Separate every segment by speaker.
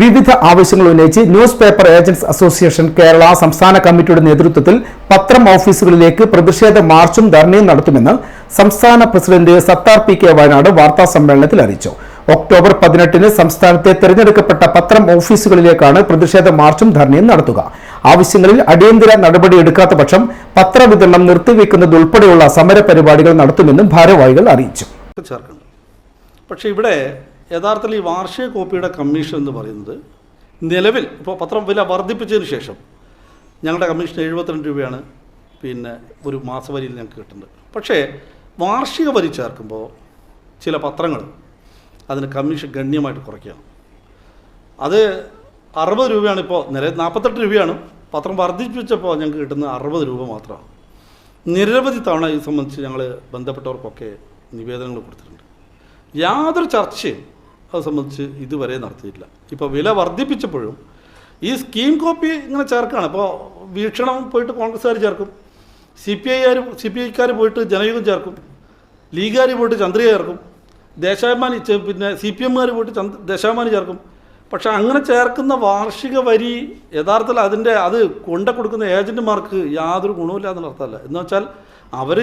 Speaker 1: വിവിധ ആവശ്യങ്ങൾ ഉന്നയിച്ച് news paper agents association Kerala സംസ്ഥാന കമ്മിറ്റിയുടെ നേതൃത്വത്തിൽ പത്രം ഓഫീസുകളിലേക്ക് പ്രതിഷേധ മാർച്ചും ധർണയും നടത്തുമെന്ന് സംസ്ഥാന പ്രസിഡന്റ് സത്താർ പി.കെ. വയനാട് വാർത്താസമ്മേളനത്തിൽ അറിയിച്ചു. ഒക്ടോബർ 18-ന് സംസ്ഥാനത്തെ തെരഞ്ഞെടുക്കപ്പെട്ട പത്രം ഓഫീസുകളിലേക്കാണ് പ്രതിഷേധ മാർച്ചും ധർണയും നടത്തുക. ആവശ്യങ്ങളിൽ അടിയന്തര നടപടിയെടുക്കാത്ത പക്ഷം പത്രവിതരണം നിർത്തിവെക്കുന്നതുൾപ്പെടെയുള്ള സമരപരിപാടികൾ നടത്തുമെന്നും ഭാരവാഹികൾ അറിയിച്ചു.
Speaker 2: പക്ഷേ ഇവിടെ യഥാർത്ഥത്തിൽ ഈ വാർഷിക കോപ്പിയുടെ കമ്മീഷൻ എന്ന് പറയുന്നത് നിലവിൽ ഇപ്പോൾ പത്രം വില വർദ്ധിപ്പിച്ചതിന് ശേഷം ഞങ്ങളുടെ കമ്മീഷൻ 72 രൂപയാണ് ഒരു മാസവരിയിൽ ഞങ്ങൾക്ക് കിട്ടുന്നത്. പക്ഷേ വാർഷിക വരി ചേർക്കുമ്പോൾ ചില പത്രങ്ങൾ അതിന് കമ്മീഷൻ ഗണ്യമായിട്ട് കുറയ്ക്കുകയാണ്. അത് 60 രൂപയാണ്. ഇപ്പോൾ നിലവിൽ 48 രൂപയാണ്. പത്രം വർദ്ധിപ്പിച്ചപ്പോൾ ഞങ്ങൾക്ക് കിട്ടുന്ന 60 രൂപ മാത്രമാണ്. നിരവധി തവണ ഇത് സംബന്ധിച്ച് ഞങ്ങൾ ബന്ധപ്പെട്ടവർക്കൊക്കെ നിവേദനങ്ങൾ കൊടുത്തിട്ടുണ്ട്. യാതൊരു ചർച്ചയും അത് സംബന്ധിച്ച് ഇതുവരെ നടത്തിയിട്ടില്ല. ഇപ്പോൾ വില വർദ്ധിപ്പിച്ചപ്പോഴും ഈ സ്കീം കോപ്പി ഇങ്ങനെ ചേർക്കുകയാണ്. ഇപ്പോൾ വീക്ഷണം പോയിട്ട് കോൺഗ്രസ്സുകാർ ചേർക്കും, CPI പോയിട്ട് ജനയുഗം ചേർക്കും, ലീഗുകാർ പോയിട്ട് ചന്ദ്രിക ചേർക്കും, ദേശാഭിമാനി CPM പോയിട്ട് ദേശാഭിമാനി ചേർക്കും. പക്ഷേ അങ്ങനെ ചേർക്കുന്ന വാർഷിക വരി യഥാർത്ഥത്തിൽ അത് കൊടുക്കുന്ന ഏജൻറ്റുമാർക്ക് യാതൊരു ഗുണമില്ല എന്നുള്ള അർത്ഥമല്ല. എന്ന് വെച്ചാൽ അവർ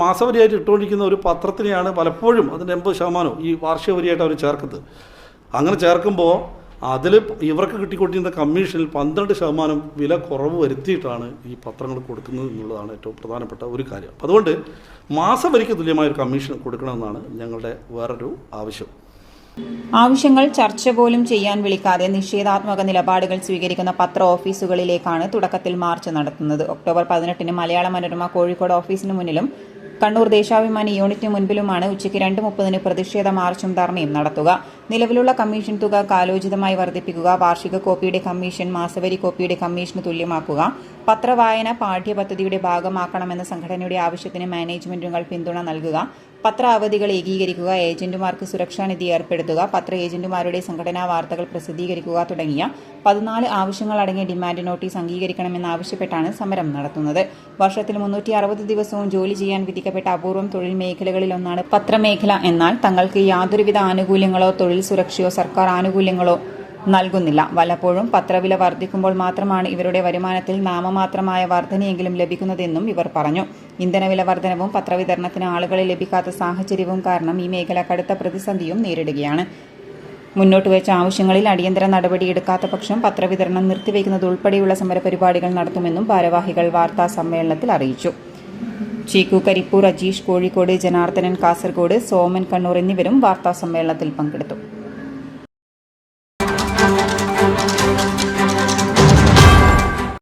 Speaker 2: മാസവരിയായിട്ട് ഇട്ടുകൊണ്ടിരിക്കുന്ന ഒരു പത്രത്തിനെയാണ് പലപ്പോഴും അതിൻ്റെ 80% ഈ വാർഷിക വരിയായിട്ട് അവർ ചേർക്കുന്നത്. അങ്ങനെ ചേർക്കുമ്പോൾ അതിൽ ഇവർക്ക് കിട്ടിക്കൊണ്ടിരുന്ന കമ്മീഷനിൽ 12% വില കുറവ് വരുത്തിയിട്ടാണ് ഈ പത്രങ്ങൾ കൊടുക്കുന്നത് എന്നുള്ളതാണ് ഏറ്റവും പ്രധാനപ്പെട്ട ഒരു കാര്യം. അതുകൊണ്ട് മാസവരിക്ക് തുല്യമായൊരു കമ്മീഷൻ കൊടുക്കണമെന്നാണ് ഞങ്ങളുടെ വേറൊരു ആവശ്യം.
Speaker 3: ആവശ്യങ്ങൾ ചർച്ച പോലും ചെയ്യാൻ വിളിക്കാതെ നിഷേധാത്മക നിലപാടുകൾ സ്വീകരിക്കുന്ന പത്ര ഓഫീസുകളിലേക്കാണ് തുടക്കത്തിൽ മാർച്ച് നടത്തുന്നത്. ഒക്ടോബർ 18-ന് മലയാള മനോരമ കോഴിക്കോട് ഓഫീസിന് മുന്നിലും കണ്ണൂർ ദേശാഭിമാനി യൂണിറ്റിന് മുൻപിലുമാണ് ഉച്ചയ്ക്ക് 2:30-ന് പ്രതിഷേധ മാർച്ചും ധർണയും നടത്തുക. നിലവിലുള്ള കമ്മീഷൻ തുക കാലോചിതമായി വർദ്ധിപ്പിക്കുക, വാർഷിക കോപ്പിയുടെ കമ്മീഷൻ മാസവരി കോപ്പിയുടെ കമ്മീഷന് തുല്യമാക്കുക, പത്രവായന പാഠ്യപദ്ധതിയുടെ ഭാഗമാക്കണമെന്ന സംഘടനയുടെ ആവശ്യത്തിന് മാനേജ്മെന്റുകൾ പിന്തുണ നൽകുക, പത്ര അവധികൾ ഏകീകരിക്കുക, ഏജന്റുമാർക്ക് സുരക്ഷാനിധി ഏർപ്പെടുത്തുക, പത്ര ഏജന്റുമാരുടെ സംഘടനാ വാർത്തകൾ പ്രസിദ്ധീകരിക്കുക തുടങ്ങിയ 14 ആവശ്യങ്ങൾ അടങ്ങിയ ഡിമാൻഡ് നോട്ടീസ് അംഗീകരിക്കണമെന്നാവശ്യപ്പെട്ടാണ് സമരം നടത്തുന്നത്. വർഷത്തിൽ 360 ദിവസവും ജോലി ചെയ്യാൻ വിധിക്കപ്പെട്ട അപൂർവം തൊഴിൽ മേഖലകളിലൊന്നാണ് പത്രമേഖല. എന്നാൽ തങ്ങൾക്ക് യാതൊരുവിധ ആനുകൂല്യങ്ങളോ തൊഴിൽ സുരക്ഷയോ സർക്കാർ ആനുകൂല്യങ്ങളോ നൽകുന്നില്ല. വല്ലപ്പോഴും പത്രവില വർദ്ധിക്കുമ്പോൾ മാത്രമാണ് ഇവരുടെ വരുമാനത്തിൽ നാമമാത്രമായ വർധനയെങ്കിലും ലഭിക്കുന്നതെന്നും ഇവർ പറഞ്ഞു. ഇന്ധനവില വർധനവും പത്രവിതരണത്തിന് ആളുകളെ ലഭിക്കാത്ത സാഹചര്യവും കാരണം ഈ മേഖല കടുത്ത പ്രതിസന്ധിയും നേരിടുകയാണ്. മുന്നോട്ട് വെച്ച ആവശ്യങ്ങളിൽ അടിയന്തര നടപടിയെടുക്കാത്ത പക്ഷം പത്രവിതരണം നിർത്തിവെക്കുന്നതുൾപ്പെടെയുള്ള സമരപരിപാടികൾ നടത്തുമെന്നും ഭാരവാഹികൾ വാർത്താ സമ്മേളനത്തിൽ അറിയിച്ചു. ചീക്കു കരിപ്പൂർ, അജീഷ് കോഴിക്കോട്, ജനാർദ്ദനൻ കാസർഗോഡ്, സോമൻ കണ്ണൂർ എന്നിവരും വാർത്താ സമ്മേളനത്തിൽ പങ്കെടുത്തു.